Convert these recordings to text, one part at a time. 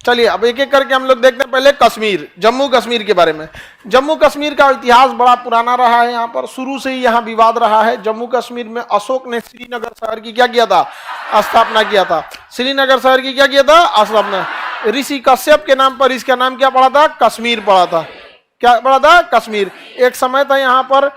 चलिए अब एक एक करके हम लोग देखते हैं। पहले कश्मीर, जम्मू कश्मीर के बारे में। जम्मू कश्मीर का इतिहास बड़ा पुराना रहा है। यहाँ पर शुरू से ही यहाँ विवाद रहा है। जम्मू कश्मीर में अशोक ने श्रीनगर शहर की क्या किया था, स्थापना किया था। श्रीनगर शहर की क्या किया था, स्थापना। ऋषि कश्यप के नाम पर इसका नाम क्या पड़ा था, कश्मीर पड़ा था। क्या पड़ा था, कश्मीर। एक समय था यहाँ पर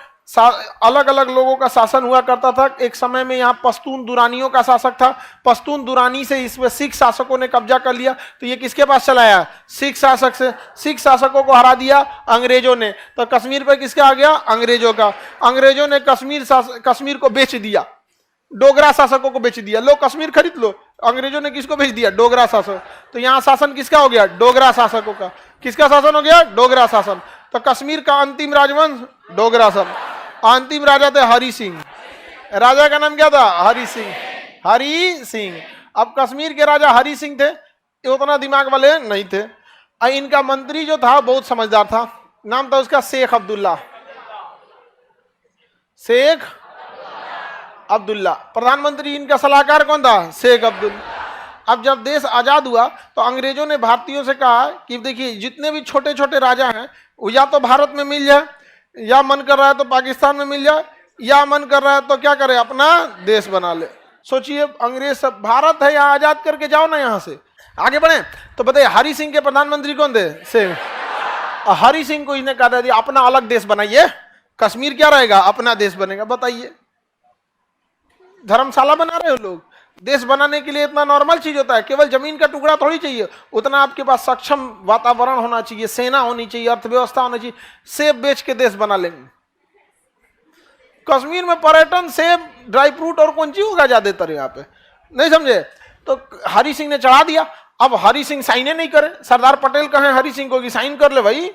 अलग अलग लोगों का शासन हुआ करता था। एक समय में यहाँ पश्तून दुरानियों का शासक था। पश्तून दुरानी से इसमें सिख शासकों ने कब्जा कर लिया। तो ये किसके पास चला आया, सिख शासक से। सिख शासकों को हरा दिया अंग्रेजों ने। तो कश्मीर पर किसका आ गया, अंग्रेजों का। अंग्रेजों ने कश्मीर को बेच दिया, डोगरा शासकों को बेच दिया। लो कश्मीर खरीद लो। अंग्रेजों ने किसको बेच दिया, डोगरा शासक। तो यहाँ शासन किसका हो गया, डोगरा शासकों का। किसका शासन हो गया, डोगरा शासन। तो कश्मीर का अंतिम राजवंश डोगरा शासन। अंतिम राजा थे हरि सिंह। राजा का नाम क्या था, हरि सिंह। हरि सिंह। अब कश्मीर के राजा हरि सिंह थे, ये उतना दिमाग वाले नहीं थे। इनका मंत्री जो था बहुत समझदार था, नाम था उसका शेख अब्दुल्ला। शेख अब्दुल्ला। प्रधानमंत्री इनका सलाहकार कौन था, शेख अब्दुल्ला। अब जब देश आजाद हुआ तो अंग्रेजों ने भारतीयों से कहा कि देखिए जितने भी छोटे छोटे राजा हैं वो या तो भारत में मिल जाए, या मन कर रहा है तो पाकिस्तान में मिल जाए, या मन कर रहा है तो क्या करे, अपना देश बना ले। सोचिए अंग्रेज सब, भारत है यहाँ, आजाद करके जाओ ना यहाँ से, आगे बढ़े। तो बताइए हरि सिंह के प्रधानमंत्री कौन थे, शेख। हरि सिंह को इसने कहा दिया अपना अलग देश बनाइए, कश्मीर क्या रहेगा, अपना देश बनेगा। बताइए धर्मशाला बना रहे हो लोग। देश बनाने के लिए इतना नॉर्मल चीज होता है, केवल जमीन का टुकड़ा थोड़ी चाहिए, उतना आपके पास सक्षम वातावरण होना चाहिए, सेना होनी चाहिए, अर्थव्यवस्था होनी चाहिए। सेब बेच के देश बना लेंगे। कश्मीर में पर्यटन, सेब, ड्राई फ्रूट और कौन चीज होगा ज्यादातर यहाँ पे, नहीं समझे। तो हरि सिंह ने चढ़ा दिया। अब हरि सिंह साइन नहीं करे। सरदार पटेल कहे हरि सिंह को कि साइन कर ले भाई,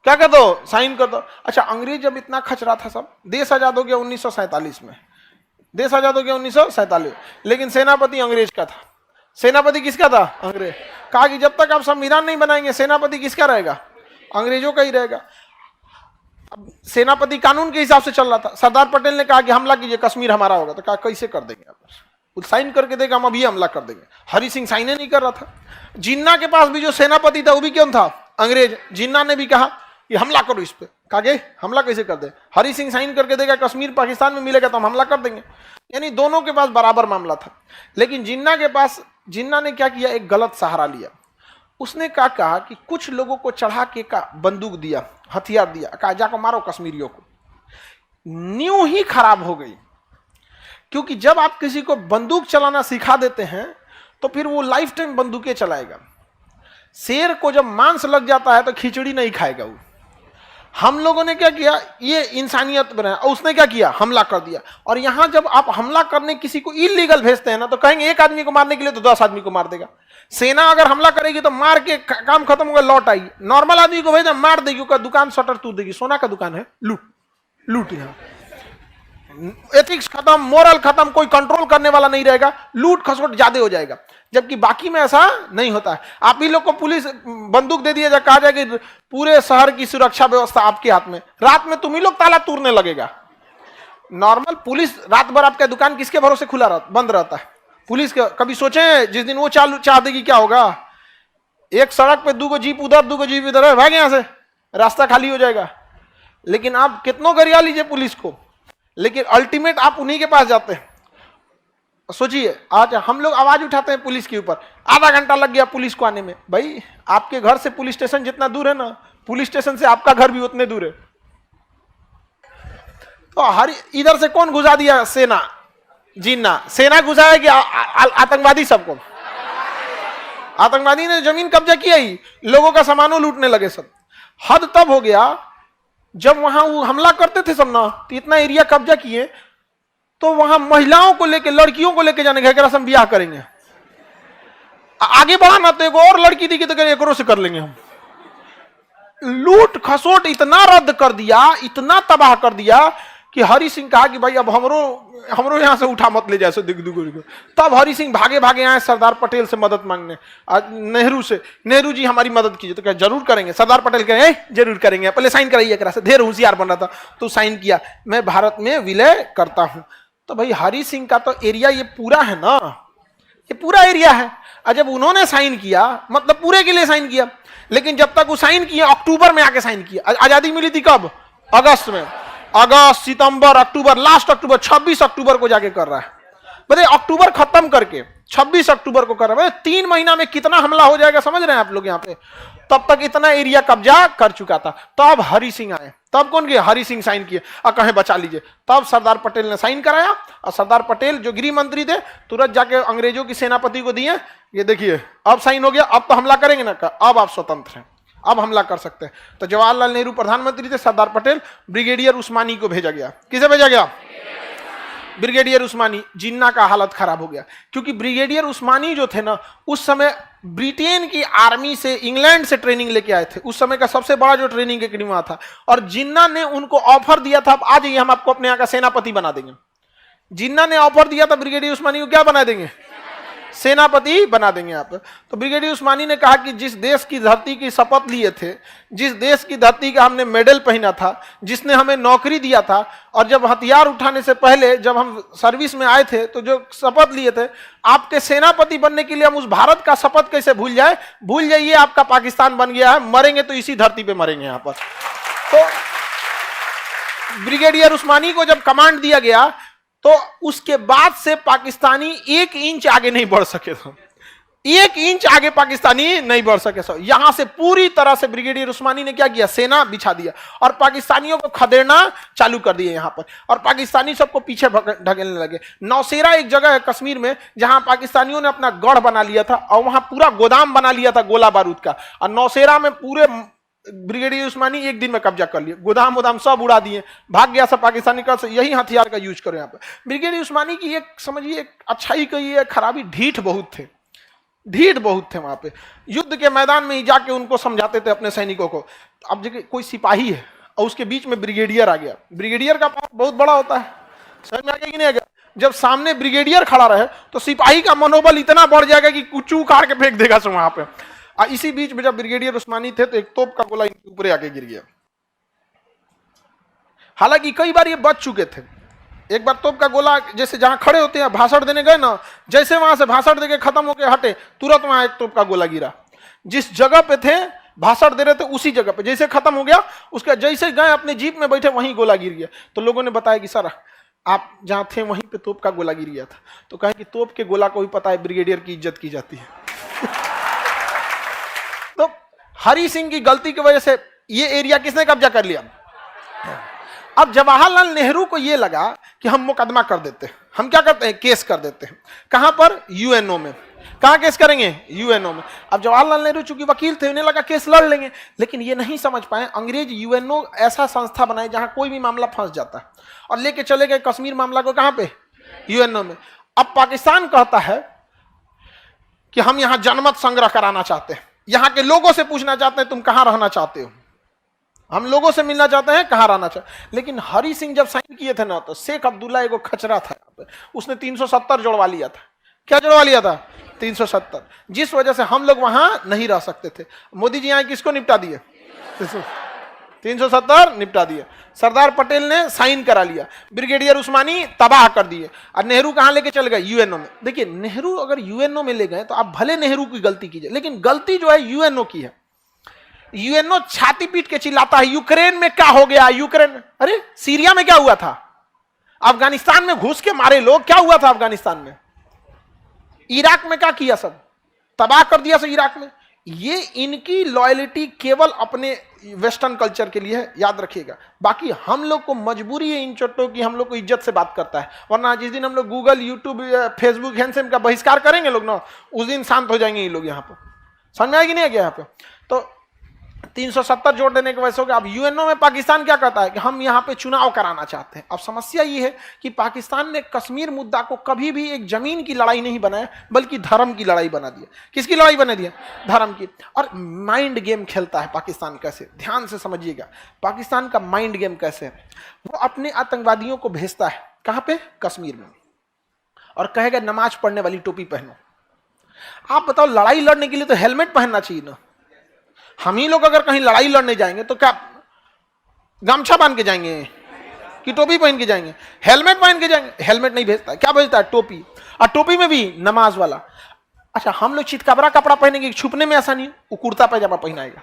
क्या कर दो, साइन कर दो। अच्छा अंग्रेज जब इतना खच रहा था, सब देश आजाद हो गया 1947 में। देश आजाद हो गया 1947, लेकिन सेनापति अंग्रेज का था। सेनापति किसका था, अंग्रेज। कहा कि जब तक आप संविधान नहीं बनाएंगे सेनापति किसका रहेगा, अंग्रेजों का ही रहेगा। अब सेनापति कानून के हिसाब से चल रहा था। सरदार पटेल ने कहा कि हमला कीजिए, कश्मीर हमारा होगा। तो कहा कैसे कर देंगे आप, वो साइन करके देगा, हम अभी हमला कर देंगे। हरि सिंह साइन नहीं कर रहा था। जिन्ना के पास भी जो सेनापति था वो भी कौन था, अंग्रेज। जिन्ना ने भी कहा कि हमला करो इस पे। कहा हमला कैसे कर दे, हरि सिंह साइन करके देगा, कश्मीर पाकिस्तान में मिलेगा तो हम हमला कर देंगे। यानी दोनों के पास बराबर मामला था। लेकिन जिन्ना ने क्या किया, एक गलत सहारा लिया। उसने कहा कि कुछ लोगों को चढ़ा के का बंदूक दिया, हथियार दिया, कहा जाकर मारो कश्मीरियों को। न्यू ही खराब हो गई, क्योंकि जब आप किसी को बंदूक चलाना सिखा देते हैं तो फिर वो लाइफ टाइम बंदूकें चलाएगा। शेर को जब मांस लग जाता है तो खिचड़ी नहीं खाएगा वो। हम लोगों ने क्या किया, ये इंसानियत बनाया, और उसने क्या किया, हमला कर दिया। और यहां जब आप हमला करने किसी को इलीगल भेजते हैं ना, तो कहेंगे एक आदमी को मारने के लिए तो 10 आदमी को मार देगा। सेना अगर हमला करेगी तो मार के काम खत्म होगा, लौट आएगी। नॉर्मल आदमी को भेजा, मार देगी, उसका दुकान शटर तोड़ देगी। सोना का दुकान है, लूट। यहाँ एथिक्स खत्म, मोरल खत्म, कोई कंट्रोल करने वाला नहीं रहेगा, लूट खसोट ज्यादा हो जाएगा। जबकि बाकी में ऐसा नहीं होता है। आप ही लोग को पुलिस बंदूक दे दिया, कहा जाए कि पूरे शहर की सुरक्षा व्यवस्था आपके हाथ में, रात में तुम ही लोग ताला तोड़ने लगेगा। नॉर्मल पुलिस रात भर आपका दुकान किसके भरोसे खुला बंद रहता है, पुलिस का। कभी सोचे जिस दिन वो चाह देगी क्या होगा, एक सड़क पे 2 जीप उधर 2 जीप इधर है, भाग यहां से, रास्ता खाली हो जाएगा। लेकिन आप कितनों गरिया लीजिए पुलिस को, लेकिन अल्टीमेट आप उन्हीं के पास जाते हैं। सोचिए आज हम लोग आवाज उठाते हैं पुलिस के ऊपर, आधा घंटा लग गया पुलिस को आने में। भाई आपके घर से पुलिस स्टेशन जितना दूर है ना, पुलिस स्टेशन से आपका घर भी उतने दूर है। तो हर इधर से कौन घुसा दिया, सेना, जिन्ना। सेना घुसाया कि आतंकवादी सबको। आतंकवादी ने जमीन कब्जा किया ही, लोगों का सामानों लूटने लगे सब। हद तब हो गया जब वहां वो हमला करते थे सब ना, तो इतना एरिया कब्जा किए, तो वहां महिलाओं को लेके, लड़कियों को लेके जाने गए, हम ब्याह करेंगे। आगे बढ़ाना तो एक और लड़की दिखी तो एक से कर लेंगे हम। लूट खसोट इतना रद्द कर दिया, इतना तबाह कर दिया कि हरि सिंह कहा कि भाई अब हमरो यहां से उठा मत ले जाए। तब हरि सिंह भागे भागे आए सरदार पटेल से मदद मांगने, नेहरू से। नेहरू जी हमारी मदद कीजिए, तो क्या जरूर करेंगे। सरदार पटेल कहे जरूर करेंगे, पहले साइन कराइए करा से। ढेर होशियार बन रहा था तो साइन किया, मैं भारत में विलय करता हूं। तो भाई हरि सिंह का तो एरिया ये पूरा है ना, ये पूरा एरिया है। और जब उन्होंने साइन किया मतलब पूरे के लिए साइन किया, लेकिन जब तक वो साइन किया अक्टूबर में आके साइन किया। आजादी मिली थी कब? अगस्त में। अगस्त, सितंबर, अक्टूबर, लास्ट अक्टूबर, 26 अक्टूबर को जाके कर रहा है। बताइए अक्टूबर खत्म करके 26 अक्टूबर को कर रहा है। 3 महीना में कितना हमला हो जाएगा समझ रहे हैं आप लोग यहाँ पे? तब तक इतना एरिया कब्जा कर चुका था। तब हरि सिंह आए। तब कौन किए? हरि सिंह साइन किए और कहे बचा लीजिए। तब सरदार पटेल ने साइन कराया और सरदार पटेल जो गृह मंत्री थे तुरंत जाके अंग्रेजों की सेनापति को दिए, ये देखिए अब साइन हो गया, अब तो हमला करेंगे ना, अब आप स्वतंत्र हैं, अब हमला कर सकते हैं। तो जवाहरलाल नेहरू प्रधानमंत्री थे, सरदार पटेल, ब्रिगेडियर उस्मानी को भेजा गया। किसे भेजा गया? ब्रिगेडियर उस्मानी। जिन्ना का हालत खराब हो गया क्योंकि ब्रिगेडियर उस्मानी जो थे ना उस समय ब्रिटेन की आर्मी से, इंग्लैंड से ट्रेनिंग लेके आए थे। उस समय का सबसे बड़ा जो ट्रेनिंग एकेडमी वहां था और जिन्ना ने उनको ऑफर दिया था, आ जाइए हम आपको अपने यहाँ का सेनापति बना देंगे। जिन्ना ने ऑफर दिया था ब्रिगेडियर उस्मानी को, क्या बना देंगे? सेनापति बना देंगे आप। तो ब्रिगेडियर उस्मानी ने कहा कि जिस देश की धरती की शपथ लिए थे, जिस देश की धरती का हमने मेडल पहना था, जिसने हमें नौकरी दिया था, और जब हथियार उठाने से पहले जब हम सर्विस में आए थे तो जो शपथ लिए थे, आपके सेनापति बनने के लिए हम उस भारत का शपथ कैसे भूल जाए? भूल जाइए, आपका पाकिस्तान बन गया है, मरेंगे तो इसी धरती पे मरेंगे यहाँ पर। तो ब्रिगेडियर उस्मानी को जब कमांड दिया गया तो उसके बाद से पाकिस्तानी 1 इंच आगे नहीं बढ़ सके थे। 1 इंच आगे पाकिस्तानी नहीं बढ़ सके थे। यहां से पूरी तरह से ब्रिगेडियर उस्मानी ने क्या किया? सेना बिछा दिया और पाकिस्तानियों को खदेड़ना चालू कर दिया यहां पर, और पाकिस्तानी सबको पीछे ढकेलने लगे। नौशेरा एक जगह है कश्मीर में जहां पाकिस्तानियों ने अपना गढ़ बना लिया था और वहां पूरा गोदाम बना लिया था गोला बारूद का, और नौशेरा में पूरे ब्रिगेडियर उस्मानी 1 दिन में कब्जा कर लिया, गोदाम वोदाम सब उड़ा दिए, भाग गया सब पाकिस्तानी का। यही हथियार का यूज करो यहाँ पे। ब्रिगेडियर उस्मानी की एक समझिए एक अच्छाई कहिए खराबी, ढीठ बहुत थे, ढीठ बहुत थे। वहां पे युद्ध के मैदान में ही जाके उनको समझाते थे अपने सैनिकों को। अब जगह कोई सिपाही है और उसके बीच में ब्रिगेडियर आ गया, ब्रिगेडियर का पावर बहुत बड़ा होता है, समझ में आ गया कि नहीं आ गया? जब सामने ब्रिगेडियर खड़ा रहे तो सिपाही का मनोबल इतना बढ़ जाएगा कि कुछ उखाड़ के फेंक देगा वहां पे। इसी बीच में जब ब्रिगेडियर उस्मानी थे तो एक तोप का गोला इनके ऊपर आके गिर गया। हालांकि कई बार ये बच चुके थे। एक बार तोप का गोला जैसे जहां खड़े होते हैं भाषण देने गए ना, जैसे वहां से भाषण देके खत्म होके हटे तुरंत वहां एक तोप का गोला गिरा। जिस जगह पे थे भाषण दे रहे थे उसी जगह पे जैसे खत्म हो गया, उसका जैसे गए अपने जीप में बैठे वहीं गोला गिर गया। तो लोगों ने बताया कि सर आप जहां थे वहीं पे तोप का गोला गिर गया था। तो कहे कि तोप के गोला को भी पता है ब्रिगेडियर की इज्जत की जाती है। तो हरि सिंह की गलती की वजह से ये एरिया किसने कब्जा कर लिया? अब जवाहरलाल नेहरू को ये लगा कि हम मुकदमा कर देते हैं, हम क्या करते हैं? केस कर देते हैं। कहां पर? यूएनओ में। कहां केस करेंगे? यूएनओ में। अब जवाहरलाल नेहरू चूंकि वकील थे, उन्हें लगा केस लड़ लेंगे, लेकिन ये नहीं समझ पाए अंग्रेज यूएनओ ऐसा संस्था बनाए जहां कोई भी मामला फंस जाता है, और लेके चले गए कश्मीर मामला को कहां पे? यूएनओ में। अब पाकिस्तान कहता है कि हम यहां जनमत संग्रह कराना चाहते हैं, यहां के लोगों से पूछना चाहते हैं तुम कहां रहना चाहते हो, हम लोगों से मिलना चाहते हैं, कहां रहना चाहते। लेकिन हरि सिंह जब साइन किए थे ना तो शेख अब्दुल्ला एगो खचरा था यहाँ पे, उसने 370 जोड़वा लिया था। क्या जोड़वा लिया था? 370, जिस वजह से हम लोग वहां नहीं रह सकते थे। मोदी जी यहाँ किसको निपटा दिए? 370 निपटा दिए। सरदार पटेल ने साइन करा लिया, ब्रिगेडियर उस्मानी तबाह कर दिए, और नेहरू कहां लेके चल गए? यूएनओ में। देखिए नेहरू अगर यूएनओ में ले गए तो आप भले नेहरू की गलती कीजिए, लेकिन गलती जो है यूएनओ की है। यूएनओ छाती पीट के चिल्लाता है यूक्रेन में क्या हो गया, यूक्रेन, अरे सीरिया में क्या हुआ था, अफगानिस्तान में घुस के मारे लोग, क्या हुआ था अफगानिस्तान में, इराक में क्या किया, सब तबाह कर दिया सब इराक में। ये इनकी लॉयल्टी केवल अपने वेस्टर्न कल्चर के लिए है, याद रखिएगा। बाकी हम लोग को मजबूरी है इन चोटों की, हम लोग को इज्जत से बात करता है, वरना जिस दिन हम लोग गूगल, यूट्यूब, फेसबुक हैंडसेम का बहिष्कार करेंगे लोग ना, उस दिन शांत हो जाएंगे ये लोग। यहाँ पर समझ में आएगी नहीं आ गया? यहाँ पे तो 370 जोड़ देने की वजह से हो गया। अब यूएनओ में पाकिस्तान क्या कहता है कि हम यहाँ पे चुनाव कराना चाहते हैं। अब समस्या ये है कि पाकिस्तान ने कश्मीर मुद्दा को कभी भी एक जमीन की लड़ाई नहीं बनाया, बल्कि धर्म की लड़ाई बना दिया। किसकी लड़ाई बना दिया? धर्म की। और माइंड गेम खेलता है पाकिस्तान कैसे, ध्यान से समझिएगा। पाकिस्तान का माइंड गेम कैसे है, वो अपने आतंकवादियों को भेजता है कहाँ पे? कश्मीर में, और कहेगा नमाज पढ़ने वाली टोपी पहनो। आप बताओ, लड़ाई लड़ने के लिए तो हेलमेट पहनना चाहिए ना। हम ही लोग अगर कहीं लड़ाई लड़ने जाएंगे तो क्या गमछा बांध के जाएंगे कि टोपी पहन के जाएंगे? हेलमेट पहन के जाएंगे। हेलमेट नहीं भेजता, क्या भेजता है? टोपी, और टोपी में भी नमाज वाला। अच्छा, हम लोग चितकबरा कपड़ा पहनेंगे, छुपने में ऐसा नहीं, वो कुर्ता पैजामा पहनाएगा।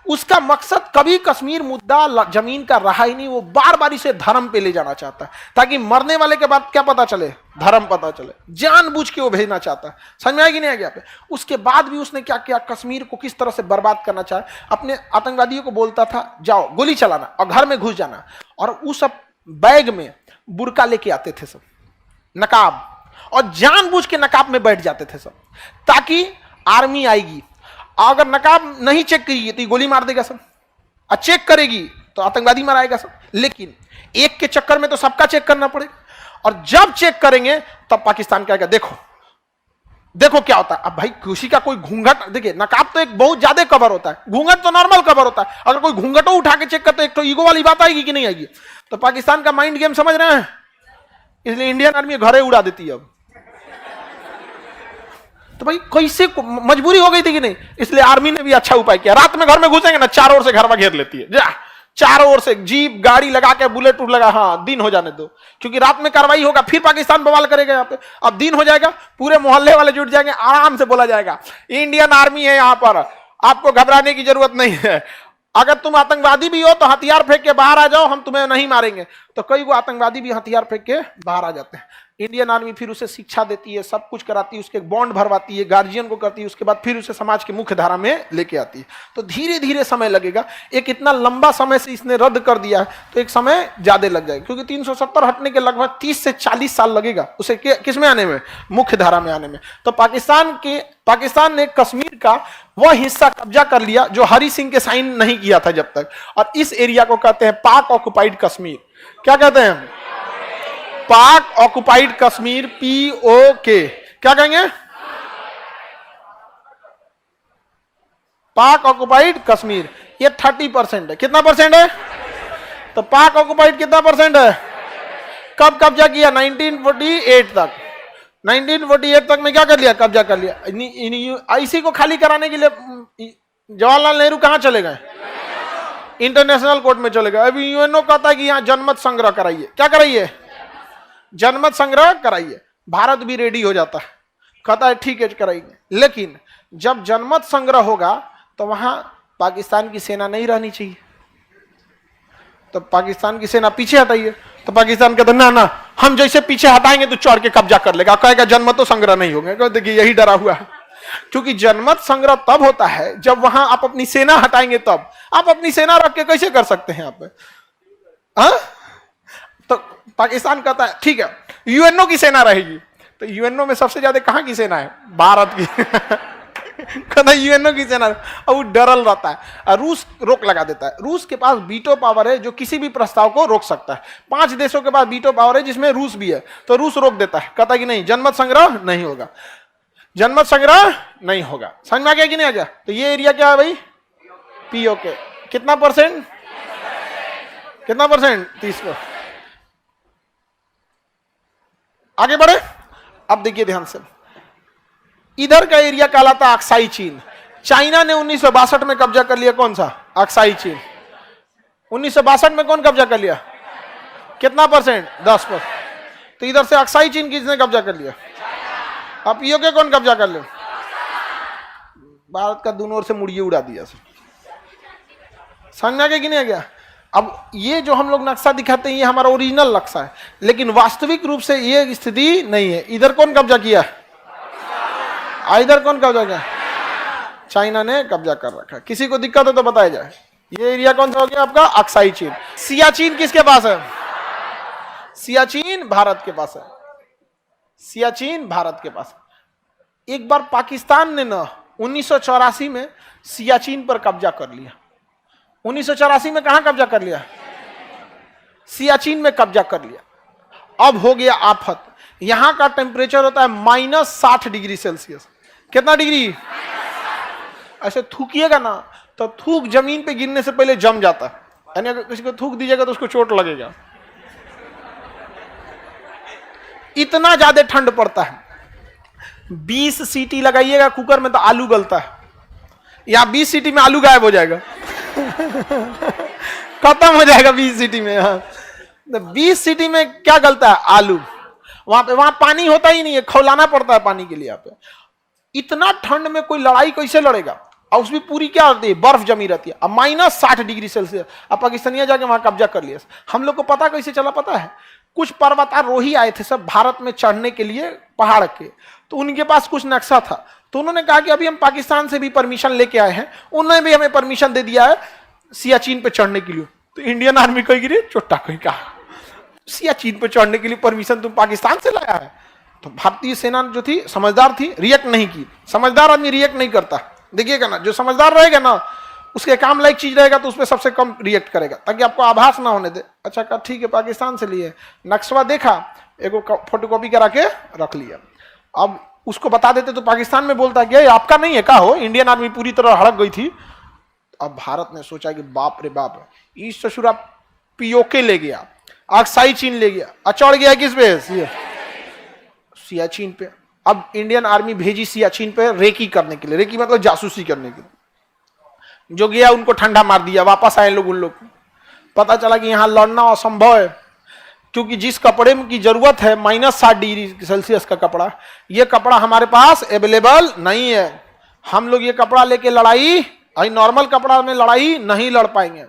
उसका मकसद कभी कश्मीर मुद्दा जमीन का रहा ही नहीं, वो बार बार इसे धर्म पे ले जाना चाहता है, ताकि मरने वाले के बाद क्या पता चले, धर्म पता चले, जानबूझ के वो भेजना चाहता है। समझ में आएगी नहीं आएगी पे? उसके बाद भी उसने क्या किया, कश्मीर को किस तरह से बर्बाद करना चाहे, अपने आतंकवादियों को बोलता था जाओ गोली चलाना और घर में घुस जाना, और उस सब बैग में बुर्का लेके आते थे सब, नकाब, और जानबूझ के नकाब में बैठ जाते थे सब, ताकि आर्मी आएगी, अगर नकाब नहीं चेक करेगी तो गोली मार देगा सब, और चेक करेगी तो आतंकवादी मराएगा सब। लेकिन एक के चक्कर में तो सबका चेक करना पड़ेगा, और जब चेक करेंगे तब पाकिस्तान कहेगा देखो देखो क्या होता है। अब भाई किसी का कोई घूंघट, देखिए नकाब तो एक बहुत ज्यादा कवर होता है, घूंघट तो नॉर्मल कवर होता है, अगर कोई घूंघटो उठा के चेक करते एक तो ईगो वाली बात आएगी कि नहीं आएगी। तो पाकिस्तान का माइंड गेम समझ रहे हैं, इसलिए इंडियन आर्मी घरे उड़ा देती है अब। तो भाई कैसे मजबूरी हो गई थी कि नहीं, इसलिए आर्मी ने भी अच्छा उपाय किया, रात में घर में घुसेंगे ना, चारों ओर से घर में घेर लेती है, जा चारों ओर से जीप गाड़ी लगा के, बुलेट उठ लगा, हाँ दिन हो जाने दो, क्योंकि रात में कार्रवाई होगा, फिर पाकिस्तान बवाल करेगा यहाँ पे। अब दिन हो जाएगा, पूरे मोहल्ले वाले जुट जाएंगे, आराम से बोला जाएगा इंडियन आर्मी है यहाँ पर, आपको घबराने की जरूरत नहीं है, अगर तुम आतंकवादी भी हो तो हथियार फेंक के बाहर आ जाओ, हम तुम्हें नहीं मारेंगे। तो कई वो आतंकवादी भी हथियार फेंक के बाहर आ जाते हैं। इंडियन आर्मी फिर उसे शिक्षा देती है, सब कुछ कराती है, उसके बॉन्ड भरवाती है, गार्जियन को करती है, उसके बाद फिर उसे समाज के मुख्य धारा में लेके आती है। तो धीरे धीरे समय लगेगा, एक इतना लंबा समय से इसने रद्द कर दिया है तो एक समय ज्यादा लग जाएगा, क्योंकि 370 हटने के लगभग 30 से 40 साल लगेगा उसे किस में आने में, मुख्य धारा में आने में। तो पाकिस्तान ने कश्मीर का वह हिस्सा कब्जा कर लिया जो हरि सिंह के साइन नहीं किया था जब तक, और इस एरिया को कहते हैं पाक ऑक्युपाइड कश्मीर। क्या कहते हैं? पाक ऑक्युपाइड कश्मीर, POK। क्या कहेंगे? पाक ऑक्युपाइड कश्मीर। ये 30% है। कितना परसेंट है? तो पाक ऑक्युपाइड कितना परसेंट है? कब कब्जा किया? 1948 तक। 1948 तक में क्या कर लिया? कब्जा कर लिया। इसी को खाली कराने के लिए जवाहरलाल नेहरू कहां चले गए? इंटरनेशनल कोर्ट में चले गए। अभी यूएनओ कहता है कि यहां जनमत संग्रह कराइए। क्या कराइए? जनमत संग्रह कराइए। भारत भी रेडी हो जाता है, कहता है ठीक है कराइए। लेकिन जब जनमत संग्रह होगा तो वहां पाकिस्तान की सेना नहीं रहनी चाहिए, तो पाकिस्तान की सेना पीछे हटाइए। तो पाकिस्तान कहता ना ना, हम जैसे पीछे हटाएंगे तो चढ़ के कब्जा कर लेगा, कहेगा जनमत तो संग्रह नहीं होगा। देखिए यही डरा हुआ है, क्योंकि जनमत संग्रह तब होता है जब वहां आप अपनी सेना हटाएंगे, तब आप अपनी सेना रख के कैसे कर सकते हैं आप? तो पाकिस्तान कहता है ठीक है यूएनओ की सेना रहेगी। तो यूएनओ में सबसे ज्यादा कहां की सेना है? भारत की। कहता है यूएनओ की सेना, और वो डरल रहता है। रूस रोक लगा देता है। रूस के पास वीटो पावर है जो किसी भी प्रस्ताव को रोक सकता है। 5 देशों के पास वीटो पावर है जिसमें रूस भी है, तो रूस रोक देता है, कहता है कि नहीं जनमत संग्रह नहीं होगा, जनमत संग्रह नहीं होगा। समझ में आ गया कि नहीं आ गया? तो ये एरिया क्या है भाई? POK। कितना परसेंट? कितना परसेंट? 30%। आगे बढ़े। अब देखिए ध्यान से, इधर का एरिया कहलाता अक्साई चीन। चाइना ने 1962 में कब्जा कर लिया। कौन सा? अक्साई चीन। 1962 में कौन कब्जा कर लिया? कितना परसेंट? 10%। तो इधर से अक्साई चीन किसने कब्जा कर लिया? अब POK कौन कब्जा कर लिया? भारत का दोनों ओर से मुड़िए उड़ा दिया। समझ में आ गया कि नहीं आ गया? अब ये जो हम लोग नक्शा दिखाते हैं ये हमारा ओरिजिनल नक्शा है, लेकिन वास्तविक रूप से ये स्थिति नहीं है। इधर कौन कब्जा किया? इधर कौन कब्जा किया? चाइना ने कब्जा कर रखा है। किसी को दिक्कत हो तो बताया जाए। ये एरिया कौन सा हो गया आपका? अक्साई चीन। सियाचिन किसके पास है? सियाचिन भारत के पास है। सियाचिन भारत के पास। एक बार पाकिस्तान ने ना 1984 में सियाचिन पर कब्जा कर लिया। 1984 में कहां कब्जा कर लिया? सियाचिन में कब्जा कर लिया। अब हो गया आफत। यहां का टेम्परेचर होता है -60 डिग्री सेल्सियस। कितना डिग्री? ऐसे थूकिएगा ना तो थूक जमीन पे गिरने से पहले जम जाता है, यानी अगर किसी को थूक दीजिएगा तो उसको चोट लगेगा, इतना ज्यादा ठंड पड़ता है। 20 सीटी लगाइएगा कुकर में तो आलू गलता है, या 20 सीटी में आलू गायब हो जाएगा। खत्म हो जाएगा 20 सीटी में। हाँ, 20 सीटी में क्या गलता है? आलू। वहां पानी होता ही नहीं है, खौलाना पड़ता है पानी के लिए। यहाँ पे इतना ठंड में कोई लड़ाई कैसे लड़ेगा? और उसमें पूरी क्या होती है, बर्फ जमी रहती है। अब -60 डिग्री सेल्सियस, अब पाकिस्तानिया जाके वहां कब्जा कर लिया। हम लोग को पता कैसे चला पता है? कुछ पर्वतारोही आए थे सब भारत में चढ़ने के लिए पहाड़ के, तो उनके पास कुछ नक्शा था, तो उन्होंने कहा कि अभी हम पाकिस्तान से भी परमिशन लेके आए हैं, उन्होंने भी हमें परमिशन दे दिया है सियाचिन पे चढ़ने के लिए। तो इंडियन आर्मी कहेगी रे चोट्टा कहीं कहा, सियाचिन पे चढ़ने के लिए परमिशन तुम पाकिस्तान से लाया है? तो भारतीय सेना जो थी समझदार थी, रिएक्ट नहीं की। समझदार आदमी रिएक्ट नहीं करता, देखिएगा ना, जो समझदार रहेगा ना उसके काम लायक चीज रहेगा तो उस पर सबसे कम रिएक्ट करेगा, ताकि आपको आभास ना होने दे। अच्छा कहा ठीक है पाकिस्तान से लिए, नक्शा देखा, एगो फोटोकॉपी करा के रख लिया। अब उसको बता देते तो पाकिस्तान में बोलता कि आपका नहीं है का हो, इंडियन आर्मी पूरी तरह हड़क गई थी। अब भारत ने सोचा कि बाप रे बाप, इस ससुरा पीओके ले गया, अक्साई चीन ले गया, चढ़ गया किस पे, सियाचिन पे। अब इंडियन आर्मी भेजी सियाचिन पे रेकी करने के लिए, रेकी मतलब जासूसी करने के लिए। जो गया उनको ठंडा मार दिया, वापस आए लोग, उन लोग पता चला कि यहां लड़ना असंभव है, क्योंकि जिस कपड़े की जरूरत है -60 डिग्री सेल्सियस का कपड़ा, ये कपड़ा हमारे पास अवेलेबल नहीं है। हम लोग ये कपड़ा लेके लड़ाई, नॉर्मल कपड़ा में लड़ाई नहीं लड़ पाएंगे।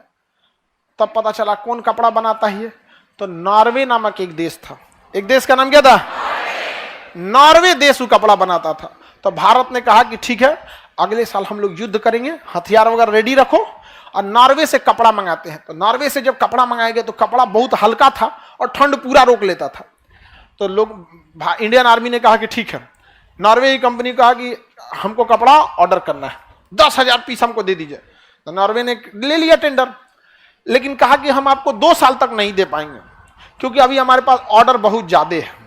तब पता चला कौन कपड़ा बनाता है, तो नॉर्वे नामक एक देश था। एक देश का नाम क्या था? नॉर्वे देश वो कपड़ा बनाता था। तो भारत ने कहा कि ठीक है अगले साल हम लोग युद्ध करेंगे, हथियार वगैरह रेडी रखो, और नॉर्वे से कपड़ा मंगाते हैं। तो नॉर्वे से जब कपड़ा मंगाया गया तो कपड़ा बहुत हल्का था और ठंड पूरा रोक लेता था। तो लोग, इंडियन आर्मी ने कहा कि ठीक है, नॉर्वे की कंपनी कहा कि हमको कपड़ा ऑर्डर करना है, 10,000 पीस हमको दे दीजिए। तो नॉर्वे ने ले लिया टेंडर, लेकिन कहा कि हम आपको 2 साल तक नहीं दे पाएंगे, क्योंकि अभी हमारे पास ऑर्डर बहुत ज्यादा है।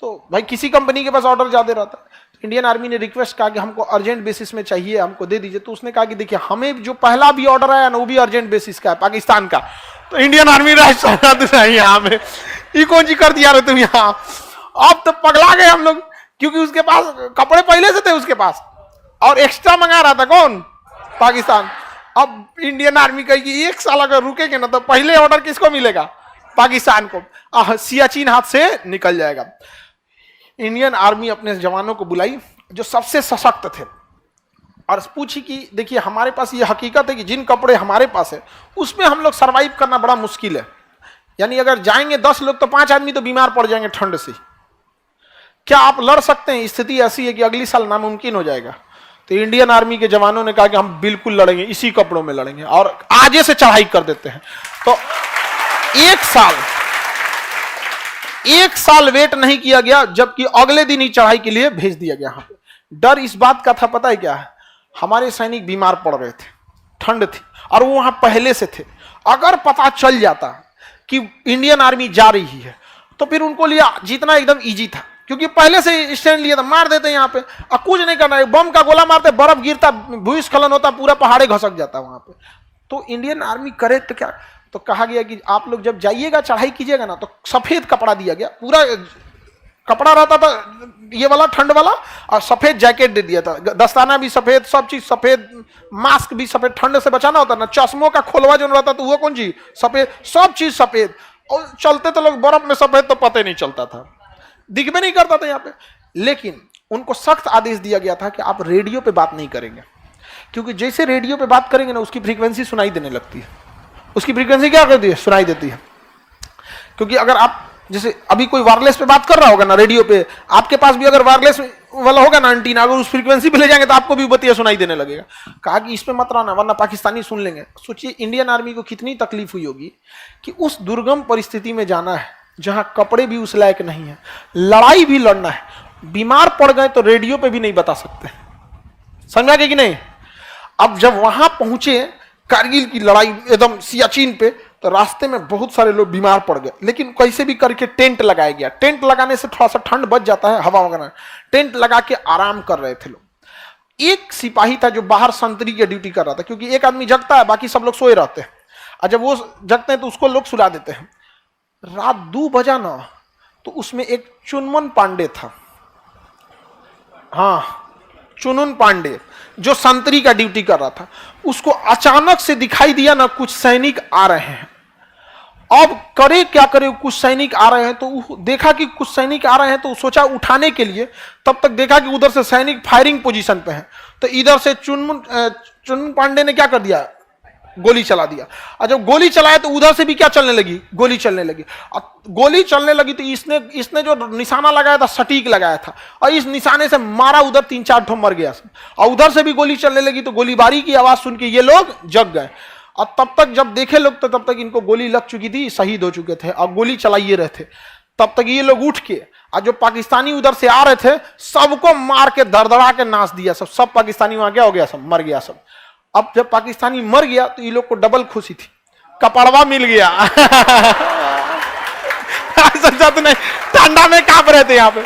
तो भाई किसी कंपनी के पास ऑर्डर ज्यादा रहता है। इंडियन आर्मी ने रिक्वेस्ट कहा कि हमको अर्जेंट बेसिस में चाहिए, हमको दे दीजिए। तो उसने कहा कि देखिए हमें जो पहला भी ऑर्डर आया ना वो भी अर्जेंट बेसिस का है, पाकिस्तान का। तो इंडियन आर्मी यहाँ में ये कौन सी कर दिया रे तुम यहाँ। अब तो पगला गए हम लोग, क्योंकि उसके पास कपड़े पहले से थे उसके पास, और एक्स्ट्रा मंगा रहा था कौन, पाकिस्तान। अब इंडियन आर्मी कहेगी 1 साल अगर रुकेंगे ना तो पहले ऑर्डर किसको मिलेगा, पाकिस्तान को, सियाचिन हाथ से निकल जाएगा। इंडियन आर्मी अपने जवानों को बुलाई जो सबसे सशक्त थे, और पूछी कि देखिए हमारे पास ये हकीकत है कि जिन कपड़े हमारे पास है उसमें हम लोग सरवाइव करना बड़ा मुश्किल है, यानी अगर जाएंगे 10 लोग तो 5 आदमी तो बीमार पड़ जाएंगे ठंड से। क्या आप लड़ सकते हैं? स्थिति ऐसी है कि अगली साल नामुमकिन हो जाएगा। तो इंडियन आर्मी के जवानों ने कहा कि हम बिल्कुल लड़ेंगे, इसी कपड़ों में लड़ेंगे, और आजे से चढ़ाई कर देते हैं। तो 1 साल वेट नहीं किया गया, जबकि अगले दिन ही चढ़ाई के लिए भेज दिया गया। यहाँ पे डर इस बात का था, पता है क्या है, हमारे सैनिक बीमार पड़ रहे थे, ठंड थी, और वो वहां पहले से थे। अगर पता चल जाता कि इंडियन आर्मी जा रही है तो फिर उनको लिए जीतना एकदम इजी था, क्योंकि पहले से स्टैंड लिया था, मार देते यहाँ पे, और कुछ नहीं करना है, बम का गोला मारते, बर्फ गिरता, भूस्खलन होता, पूरा पहाड़े घसक जाता वहां पे। तो इंडियन आर्मी करे तो क्या, तो कहा गया कि आप लोग जब जाइएगा चढ़ाई कीजिएगा ना, तो सफेद कपड़ा दिया गया, पूरा कपड़ा रहता था ये वाला ठंड वाला, और सफेद जैकेट दे दिया था, दस्ताना भी सफेद, सब चीज सफेद, मास्क भी सफेद, ठंड से बचाना होता ना, चश्मों का खोलवा जो रहता तो वो कौन चीज सफेद, सब चीज सफेद। और चलते तो लोग बर्फ में सफेद तो पता ही नहीं चलता था, दिख भी नहीं करता था यहाँ पे। लेकिन उनको सख्त आदेश दिया गया था कि आप रेडियो पे बात नहीं करेंगे, क्योंकि जैसे रेडियो पे बात करेंगे ना उसकी फ्रीक्वेंसी सुनाई देने लगती है, उसकी फ्रीक्वेंसी क्या करती है, सुनाई देती है। क्योंकि अगर आप जैसे अभी कोई वायरलेस पे बात कर रहा होगा ना रेडियो पे, आपके पास भी अगर वायरलेस वाला होगा ना एंटीना, अगर उस फ्रीक्वेंसी पे ले जाएंगे तो आपको भी बतिया सुनाई देने लगेगा। कहा कि इस पे मत रहना वरना पाकिस्तानी सुन लेंगे। सोचिए इंडियन आर्मी को कितनी तकलीफ हुई होगी कि उस दुर्गम परिस्थिति में जाना है जहां कपड़े भी उस लायक नहीं है, लड़ाई भी लड़ना है, बीमार पड़ गए तो रेडियो पे भी नहीं बता सकते, समझा गया कि नहीं। अब जब वहां पहुंचे कारगिल की लड़ाई एकदम सियाचिन पे, तो रास्ते में बहुत सारे लोग बीमार पड़ गए, लेकिन कैसे भी करके टेंट लगाया गया। टेंट लगाने से थोड़ा सा ठंड बच जाता है, हवा वगैरह, टेंट लगा के आराम कर रहे थे लोग। एक सिपाही था जो बाहर संतरी की ड्यूटी कर रहा था, क्योंकि एक आदमी जगता है बाकी सब लोग सोए रहते हैं, और जब वो जगते हैं तो उसको लोग सुला देते हैं। रात 2 बजा ना, तो उसमें एक चुनमुन पांडे था, हाँ चुनुन पांडे, जो संतरी का ड्यूटी कर रहा था। उसको अचानक से दिखाई दिया ना कुछ सैनिक आ रहे हैं, अब करे क्या करे, कुछ सैनिक आ रहे हैं तो देखा कि कुछ सैनिक आ रहे हैं तो सोचा उठाने के लिए, तब तक देखा कि उधर से सैनिक फायरिंग पोजीशन पे हैं, तो इधर से चुनमुन पांडे ने क्या कर दिया, गोली चला दिया। और जब गोली चलाया तो उधर से भी क्या चलने लगी, गोली चलने लगी। गोली चलने लगी तो इसने जो निशाना लगाया था सटीक लगाया था, और इस निशाने से मारा, उधर 3-4 ठो मर गया। और उधर से भी गोली चलने लगी तो गोलीबारी की आवाज सुन के ये लोग जग गए। और तब तक जब देखे लोग तो तब तक इनको गोली लग चुकी थी, शहीद हो चुके थे, और गोली चलाइए रहे थे। तब तक ये लोग उठ के, और जो पाकिस्तानी उधर से आ रहे थे सबको मार के धड़धड़ा के नाच दिया। सब पाकिस्तानी वहां क्या हो गया, सब मर गया सब। अब जब पाकिस्तानी मर गया तो ये लोग को डबल खुशी थी, कपड़वा मिल गया। समझा तो नहीं, ठंडा में कांप रहे थे यहाँ पे,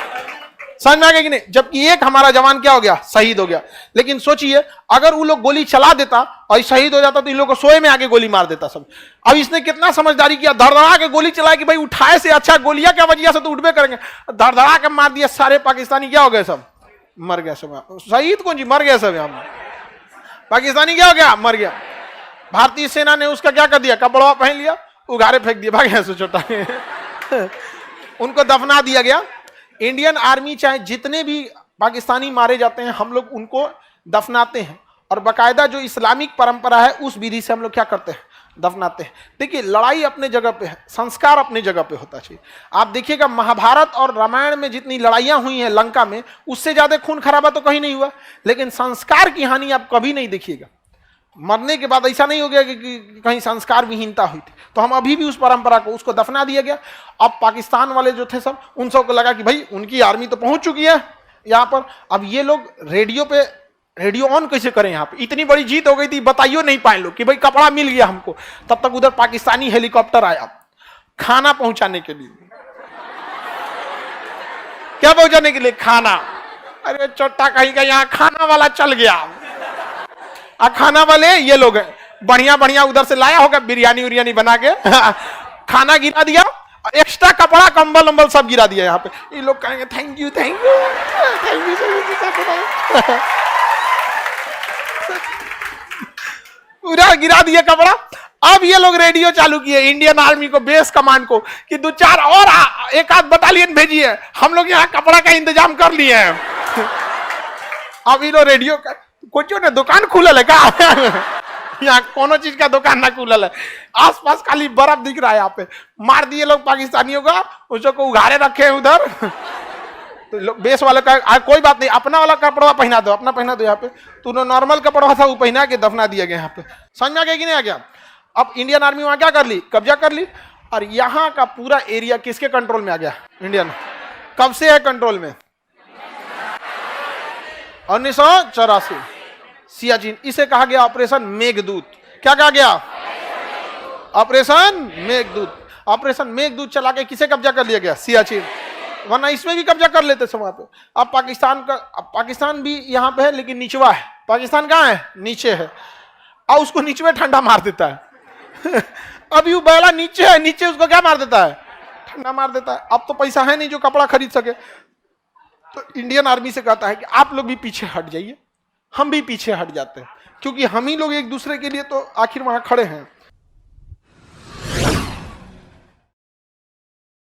समझ में आ गया कि नहीं। जबकि एक हमारा जवान क्या हो गया, शहीद हो गया। लेकिन सोचिए अगर वो लोग गोली चला देता और शहीद हो जाता तो इन लोग को सोए में आके गोली मार देता सब। अब इसने कितना समझदारी किया, धड़धड़ा के गोली चलाया कि भाई उठाए से अच्छा गोलियां क्या वजह से तो उठबे करेंगे, धड़धड़ा के मार दिया। सारे पाकिस्तानी क्या हो गए, सब मर गया सब। शहीद कौन जी, मर गया सब। यहाँ पाकिस्तानी क्या हो गया, मर गया। भारतीय सेना ने उसका क्या कर दिया, कपड़ा पहन लिया, उगारे फेंक दिया, भाग ऐसे छोटा। उनको दफना दिया गया। इंडियन आर्मी चाहे जितने भी पाकिस्तानी मारे जाते हैं हम लोग उनको दफनाते हैं, और बाकायदा जो इस्लामिक परंपरा है उस विधि से हम लोग क्या करते हैं, दफनाते हैं। देखिए लड़ाई अपने जगह पे है, संस्कार अपने जगह पे होता चाहिए। आप देखिएगा महाभारत और रामायण में जितनी लड़ाइयां हुई हैं लंका में, उससे ज्यादा खून खराबा तो कहीं नहीं हुआ, लेकिन संस्कार की हानि आप कभी नहीं देखिएगा। मरने के बाद ऐसा नहीं हो गया कि कहीं संस्कार विहीनता हुई थी। तो हम अभी भी उस परंपरा को, उसको दफना दिया गया। अब पाकिस्तान वाले जो थे सब, उन सबको लगा कि भाई उनकी आर्मी तो पहुंच चुकी है यहाँ पर, अब ये लोग रेडियो ऑन कैसे करें, यहाँ पे इतनी बड़ी जीत हो गई थी, बताइयो नहीं पाए लोग कि भाई कपड़ा मिल गया हमको। तब तक उधर पाकिस्तानी हेलीकॉप्टर आया खाना पहुंचाने के लिए। क्या पहुंचाने के लिए, खाना। अरे चोटा कहीं का यहाँ खाना वाला चल गया। खाना वाले ये लोग हैं, बढ़िया बढ़िया उधर से लाया होगा बिरयानी उरियानी बना के, खाना गिरा दिया, एक्स्ट्रा कपड़ा कंबल उम्बल सब गिरा दिया यहाँ पे। ये लोग कहेंगे thank you thank you thank you. पूरा गिरा दिया कपड़ा। अब ये लोग रेडियो चालू किए इंडियन आर्मी को, बेस कमांड को, कि 2-4 और एक आध बटालियन भेजिए, हम लोग यहाँ कपड़ा का इंतजाम कर लिए हैं। अब ये लोग रेडियो का कुछ ने दुकान खुलल है का, यहाँ कोनो चीज का दुकान ना खुलल है, आसपास खाली बर्फ दिख रहा है। यहाँ पे मार दिए लोग पाकिस्तानियों का, उसको उघारे रखे हैं उधर। तो बेस वाले का कोई बात नहीं, अपना वाला कपड़ा पहना दो, अपना पहना दो। यहाँ पे तूने नॉर्मल कपड़ा था वो पहना के दफना दिया गया यहाँ पे। समझ में आ गया कि नहीं आ गया। अब इंडियन आर्मी वहां क्या कर ली, कब्जा कर ली, और यहाँ का पूरा एरिया किसके कंट्रोल में आ गया, इंडियन। कब से है कंट्रोल में, 1984 सियाचिन। इसे कहा गया ऑपरेशन मेघदूत। क्या कहा गया, ऑपरेशन मेघदूत। ऑपरेशन मेघदूत चला के किसे कब्जा कर लिया गया, सियाचिन। वरना इसमें भी कब्जा कर लेते सब वहां पे। अब पाकिस्तान भी यहाँ पे है लेकिन निचवा है। पाकिस्तान कहाँ है, नीचे है, और उसको नीचे ठंडा मार देता है। अब यू बैला नीचे है, नीचे उसको क्या मार देता है, ठंडा मार देता है। अब तो पैसा है नहीं जो कपड़ा खरीद सके, तो इंडियन आर्मी से कहता है कि आप लोग भी पीछे हट जाइए। हम भी पीछे हट जाते हैं, क्योंकि हम ही लोग एक दूसरे के लिए तो आखिर वहां खड़े हैं।